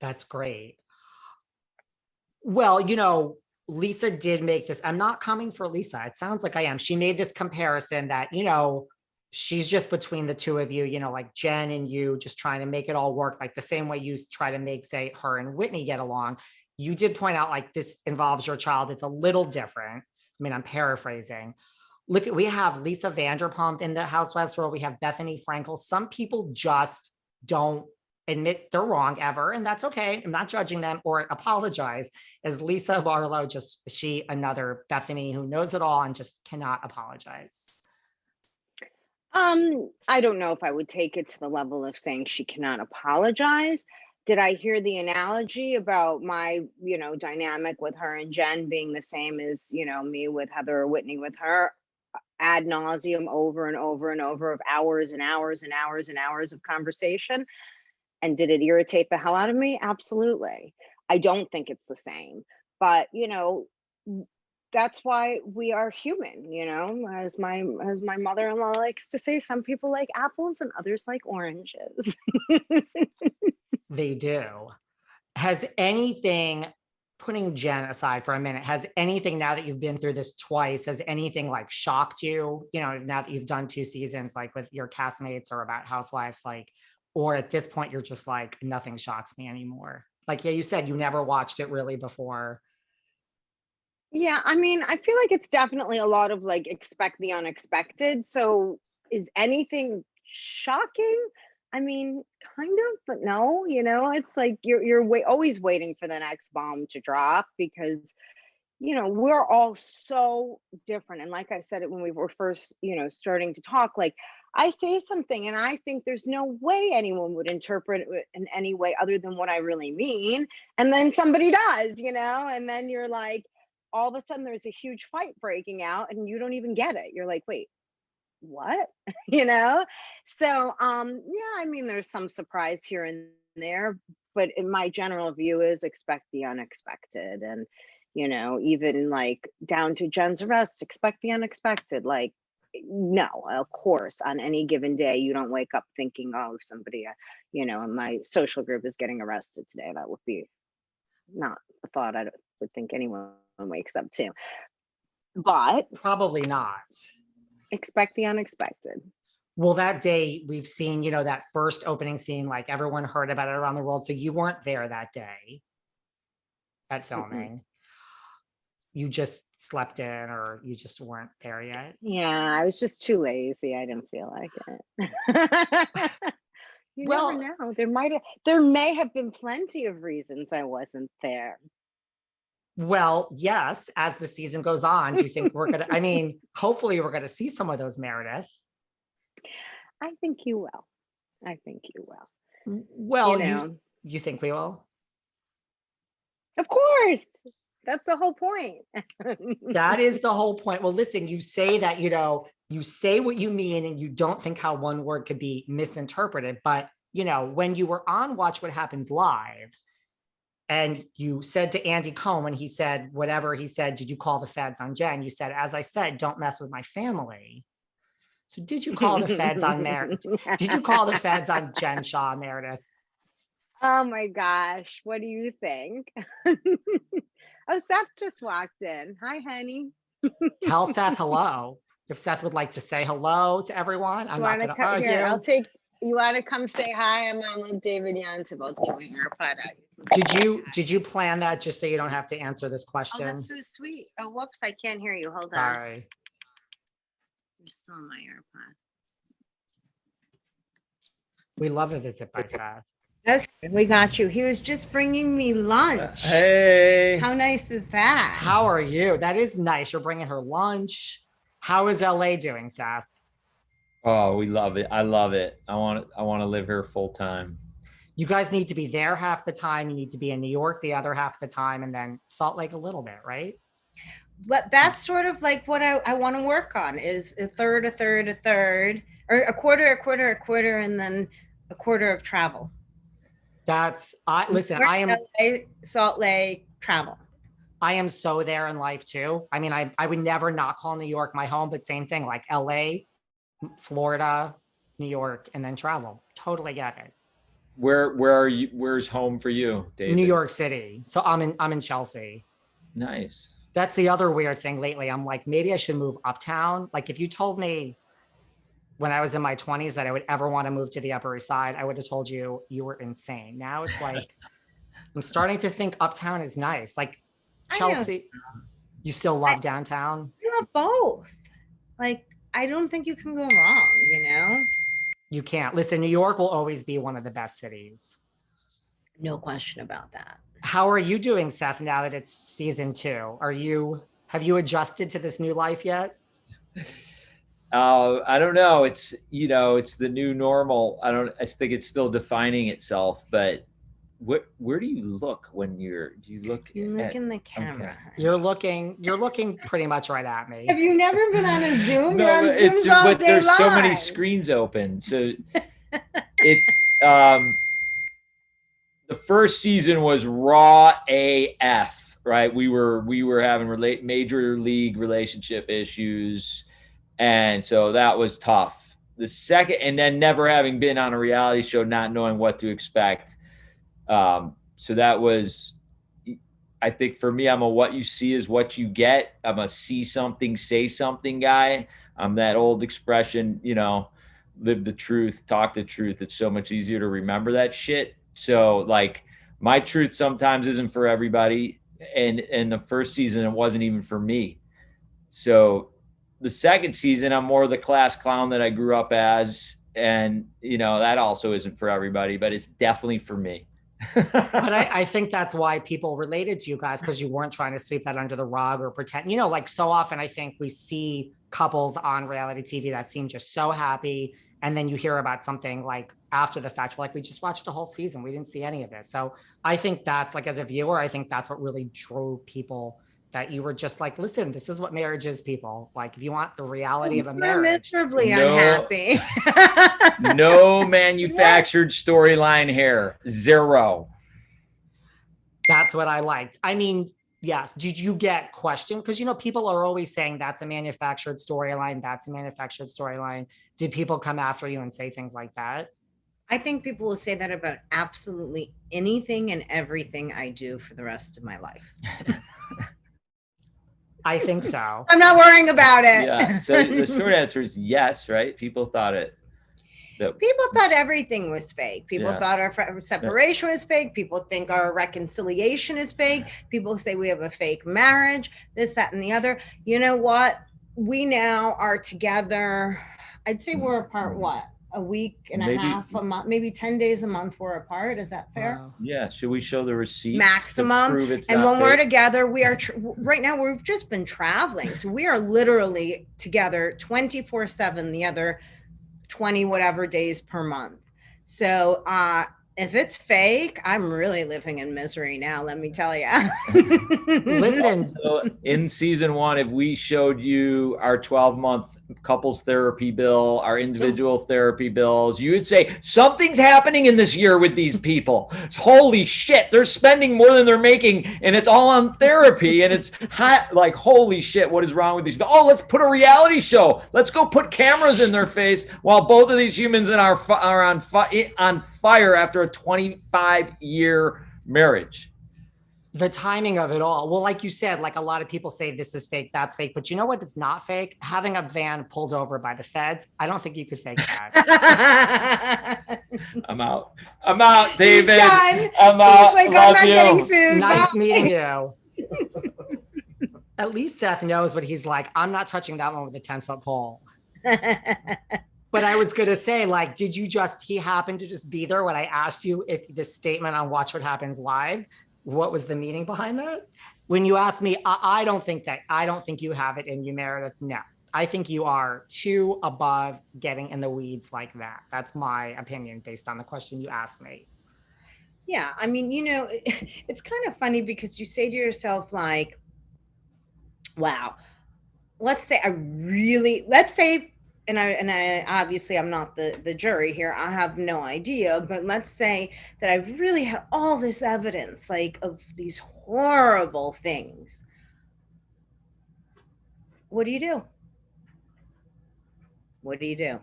That's great. Well, Lisa did make this. I'm not coming for Lisa. It sounds like I am. She made this comparison that, she's just between the two of you, like Jen and you just trying to make it all work, like the same way you try to make, say, her and Whitney get along. You did point out like this involves your child. It's a little different. I mean, I'm paraphrasing. Look, we have Lisa Vanderpump in the Housewives world. We have Bethany Frankel. Some people just don't admit they're wrong ever, and that's okay. I'm not judging them or apologize. Is Lisa Barlow just she another Bethany who knows it all and just cannot apologize? I don't know if I would take it to the level of saying she cannot apologize. Did I hear the analogy about my, dynamic with her and Jen being the same as, me with Heather or Whitney with her ad nauseum over and over and over of hours and hours and hours and hours of conversation? And did it irritate the hell out of me? Absolutely. I don't think it's the same, but that's why we are human, as my mother-in-law likes to say, some people like apples and others like oranges. They do. Has anything, putting Jen aside for a minute, has anything, now that you've been through this twice, has anything like shocked you, now that you've done 2 seasons, like with your castmates or about Housewives, like, or at this point you're just like, nothing shocks me anymore? Like, yeah, you said you never watched it really before. Yeah, I mean, I feel like it's definitely a lot of like expect the unexpected. So is anything shocking? I mean, kind of, but no, it's like you're always waiting for the next bomb to drop because we're all so different. And like I said it when we were first, starting to talk, like I say something and I think there's no way anyone would interpret it in any way other than what I really mean. And then somebody does, and then you're like, all of a sudden there's a huge fight breaking out and you don't even get it. You're like, wait, what? So yeah, I mean, there's some surprise here and there, but in my general view is expect the unexpected. And even like down to Jen's arrest, expect the unexpected. Like, no, of course, on any given day you don't wake up thinking, oh, somebody in my social group is getting arrested today. That would be not a thought I would think anyone wakes up to, but Probably not. expect the unexpected. Well, that day we've seen, that first opening scene, like everyone heard about it around the world. So you weren't there that day at filming. You just slept in, or you just weren't there yet? Yeah, I was just too lazy. I didn't feel like it. You Well, never know. There may have been plenty of reasons I wasn't there. well, yes, as the season goes on, do you think we're gonna, I mean, hopefully we're gonna see some of those, Meredith. I think you will. I think you will. Well, you think we will? Of course. That's the whole point. That is the whole point. Well, listen, you say that, you say what you mean and you don't think how one word could be misinterpreted. But, when you were on Watch What Happens Live and you said to Andy Cohen, when he said whatever he said, did you call the feds on Jen? You said, as I said, don't mess with my family. So did you call the feds on Meredith? Did you call the feds on Jen Shah, Meredith? Oh my gosh. What do you think? Oh, Seth just walked in. Hi, honey. Tell Seth hello. If Seth would like to say hello to everyone, I'm not going to argue. Here, you want to come say hi? I'm on with David Yontef. I'll take my AirPod out. Did you plan that just so you don't have to answer this question? Oh, that's so sweet. Oh, whoops. I can't hear you. Hold on. Sorry. You're still on my AirPod. We love a visit by Seth. Okay, we got you. He was just bringing me lunch. Hey. How nice is that? How are you? That is nice. You're bringing her lunch. How is LA doing, Seth? Oh, we love it. I love it. I want to live here full time. You guys need to be there half the time. You need to be in New York the other half the time, and then Salt Lake a little bit, right? But that's sort of like what I want to work on is a third, or a quarter, and then a quarter of travel. Listen, I am LA, Salt Lake, travel. I am so there in life too. I mean, I would never not call New York my home, but same thing, like LA, Florida, New York, and then travel. Totally get it. Where are you? Where's home for you, David? New York City. So I'm in Chelsea. Nice. That's the other weird thing lately. I'm like, maybe I should move uptown. Like if you told me when I was in my 20s that I would ever want to move to the Upper East Side, I would have told you you were insane. Now it's like, I'm starting to think uptown is nice. Like I know. Chelsea, you still love downtown? I love both. Like, I don't think you can go wrong, you know? You can't. Listen, New York will always be one of the best cities. No question about that. How are you doing, Seth, now that it's season 2? Have you adjusted to this new life yet? I don't know. It's, it's the new normal. I think it's still defining itself, but where do you look when do you look in the camera. Okay. You're looking pretty much right at me. Have you never been on a Zoom? No, You're on it's Zooms all but day there's so many live. screens open. So it's the first season was raw AF, right? We were having major league relationship issues, and so that was tough. The second, and then never having been on a reality show, not knowing what to expect. So that was, I think for me, I'm a what you see is what you get. I'm a see something, say something guy. I'm that old expression, live the truth, talk the truth. It's so much easier to remember that shit. So like my truth sometimes isn't for everybody. And in the first season, it wasn't even for me. So the second season, I'm more the class clown that I grew up as. And, that also isn't for everybody, but it's definitely for me. But I think that's why people related to you guys, because you weren't trying to sweep that under the rug or pretend, like so often I think we see couples on reality TV that seem just so happy. And then you hear about something like after the fact, like we just watched a whole season. We didn't see any of this. So I think that's like, as a viewer, I think that's what really drew people, that you were just like, listen, this is what marriage is, people. Like if you want the reality of a marriage. Miserably unhappy. No manufactured storyline here. Zero. That's what I liked. I mean, yes. Did you get questioned? Because, people are always saying that's a manufactured storyline. That's a manufactured storyline. Did people come after you and say things like that? I think people will say that about absolutely anything and everything I do for the rest of my life. I think so. I'm not worrying about it. Yeah. So the short answer is yes, right? People thought People thought everything was fake. People thought our separation was fake. People think our reconciliation is fake. People say we have a fake marriage, this, that, and the other. You know what? We now are together. I'd say we're apart, a week and a half, a month, maybe 10 days a month we're apart. Is that fair? Wow. Yeah. Should we show the receipts? Maximum. To prove it's and not when fake? we're together, we are right now, we've just been traveling. So we are literally together 24/7, the other 20 whatever days per month. So if it's fake, I'm really living in misery now, let me tell you. Listen, So in season 1, if we showed you our 12-month couples therapy bill, our individual therapy bills, you would say something's happening in this year with these people. Holy shit, they're spending more than they're making, and it's all on therapy. And it's hot, like, holy shit, what is wrong with these people? Oh, let's put a reality show. Let's go put cameras in their face while both of these humans are on fire after a 25-year marriage. the timing of it all. Well, like you said, like a lot of people say this is fake, that's fake. But you know what is not fake? Having a van pulled over by the feds. I don't think you could fake that. I'm out, David. He's done. I'm out. He's like, Love I'm not you. getting sued. Nice Bye. meeting you. At least Seth knows what he's like. I'm not touching that one with a 10-foot pole. But I was going to say, like, he happened to just be there when I asked you if the statement on Watch What Happens Live, what was the meaning behind that? When you asked me, I don't think you have it in you, Meredith. No, I think you are too above getting in the weeds like that. That's my opinion based on the question you asked me. Yeah. I mean, it's kind of funny because you say to yourself, like, wow, let's say, and I obviously I'm not the jury here. I have no idea, but let's say that I really had all this evidence, like, of these horrible things. What do you do? What do you do?